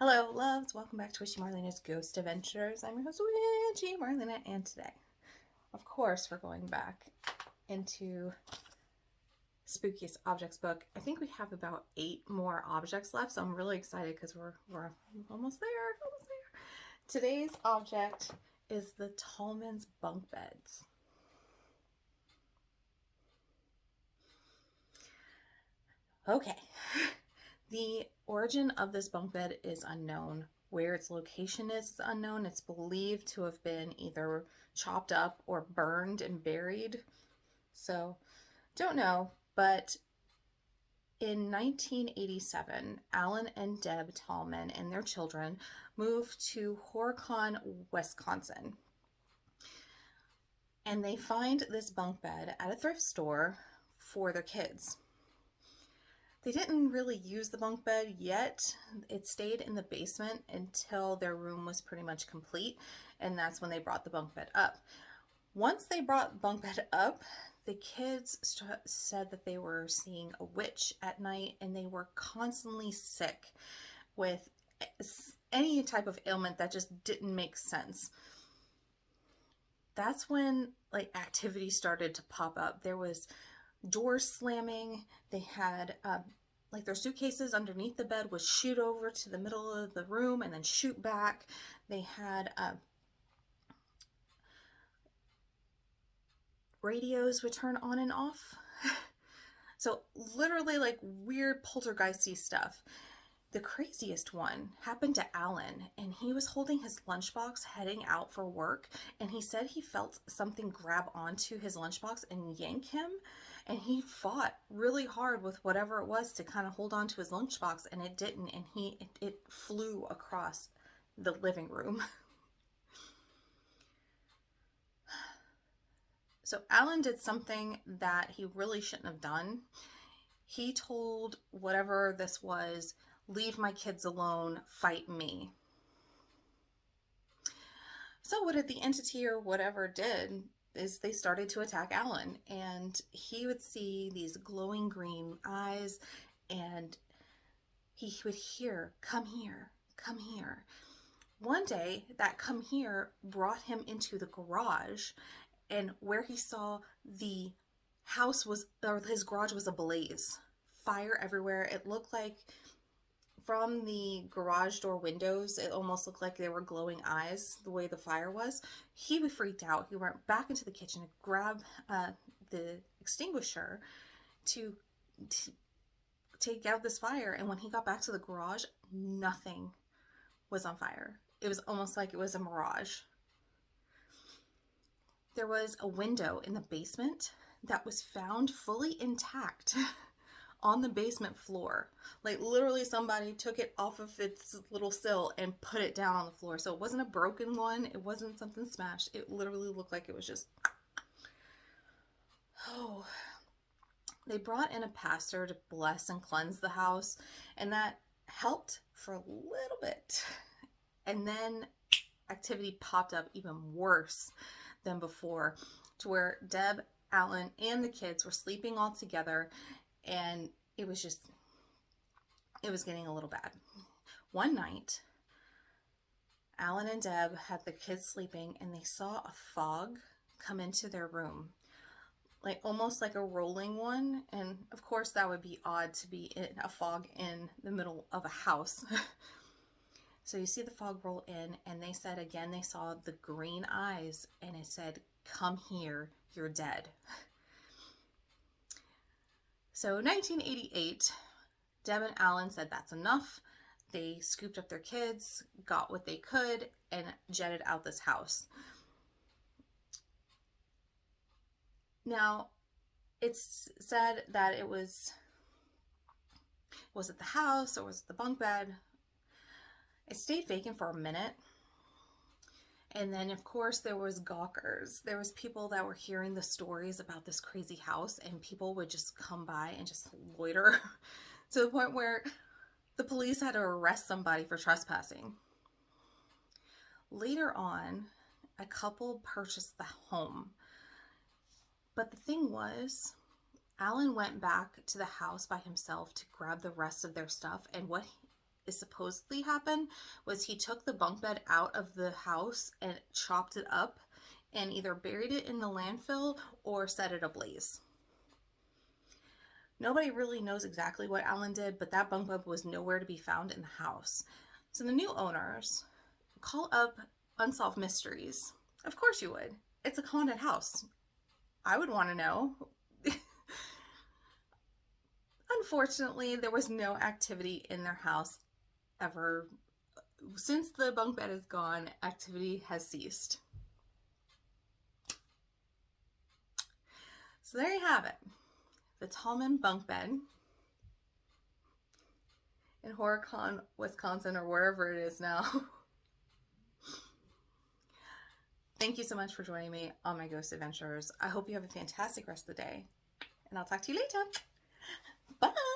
Hello, loves. Welcome back to WitchyMarlaina's Ghost Adventures. I'm your host, Witchy Marlaina, and today, of course, we're going back into Spookiest Objects book. I think we have about 8 more objects left, so I'm really excited because we're almost there, almost there. Today's object is the Tallmans Bunk Beds. Okay. The origin of this bunk bed is unknown. Where its location is unknown. It's believed to have been either chopped up or burned and buried. So, don't know. But in 1987, Alan and Deb Tallman and their children moved to Horicon, Wisconsin. And they find this bunk bed at a thrift store for their kids. They didn't really use the bunk bed yet. It stayed in the basement until their room was pretty much complete, and that's when they brought the bunk bed up. Once they brought the bunk bed up, the kids said that they were seeing a witch at night, and they were constantly sick with any type of ailment that just didn't make sense. That's when activity started to pop up. There was doors slamming. They had their suitcases underneath the bed would shoot over to the middle of the room and then shoot back. They had radios would turn on and off. So literally weird poltergeisty stuff. The craziest one happened to Alan, and he was holding his lunchbox heading out for work, and he said he felt something grab onto his lunchbox and yank him, and he fought really hard with whatever it was to kind of hold on to his lunchbox, and it didn't, and it flew across the living room. So Alan did something that he really shouldn't have done. He told whatever this was, "Leave my kids alone, fight me." So what did the entity or whatever did is they started to attack Alan, and he would see these glowing green eyes, and he would hear, "Come here, come here." One day, that "come here" brought him into the garage, and where he saw the house was, or his garage was ablaze. Fire everywhere. It looked like from the garage door windows, it almost looked like they were glowing eyes, the way the fire was. He freaked out. He went back into the kitchen and grabbed the extinguisher to take out this fire. And when he got back to the garage, nothing was on fire. It was almost like it was a mirage. There was a window in the basement that was found fully intact on the basement floor. Literally somebody took it off of its little sill and put it down on the floor. So it wasn't a broken one. It wasn't something smashed. It literally looked like it was just... Oh. They brought in a pastor to bless and cleanse the house, and that helped for a little bit. And then activity popped up even worse than before, to where Deb, Alan, and the kids were sleeping all together, and it was getting a little bad. One night, Alan and Deb had the kids sleeping, and they saw a fog come into their room, almost like a rolling one. And of course that would be odd to be in a fog in the middle of a house. So you see the fog roll in, and they said again they saw the green eyes, and it said, "Come here, you're dead." So 1988, Deb and Alan said that's enough. They scooped up their kids, got what they could, and jetted out this house. Now, it's said that was it the house or was it the bunk bed? It stayed vacant for a minute. And then, of course, there was gawkers. There was people that were hearing the stories about this crazy house, and people would just come by and just loiter to the point where the police had to arrest somebody for trespassing. Later on, a couple purchased the home. But the thing was, Alan went back to the house by himself to grab the rest of their stuff, and what is supposedly happened was he took the bunk bed out of the house and chopped it up and either buried it in the landfill or set it ablaze. Nobody really knows exactly what Alan did, but that bunk bed was nowhere to be found in the house. So the new owners call up Unsolved Mysteries. Of course you would. It's a haunted house. I would want to know. Unfortunately, there was no activity in their house ever. Since the bunk bed is gone, activity has ceased. So there you have it. The Tallmans Bunk Bed in Horicon, Wisconsin, or wherever it is now. Thank you so much for joining me on my ghost adventures. I hope you have a fantastic rest of the day, and I'll talk to you later. Bye!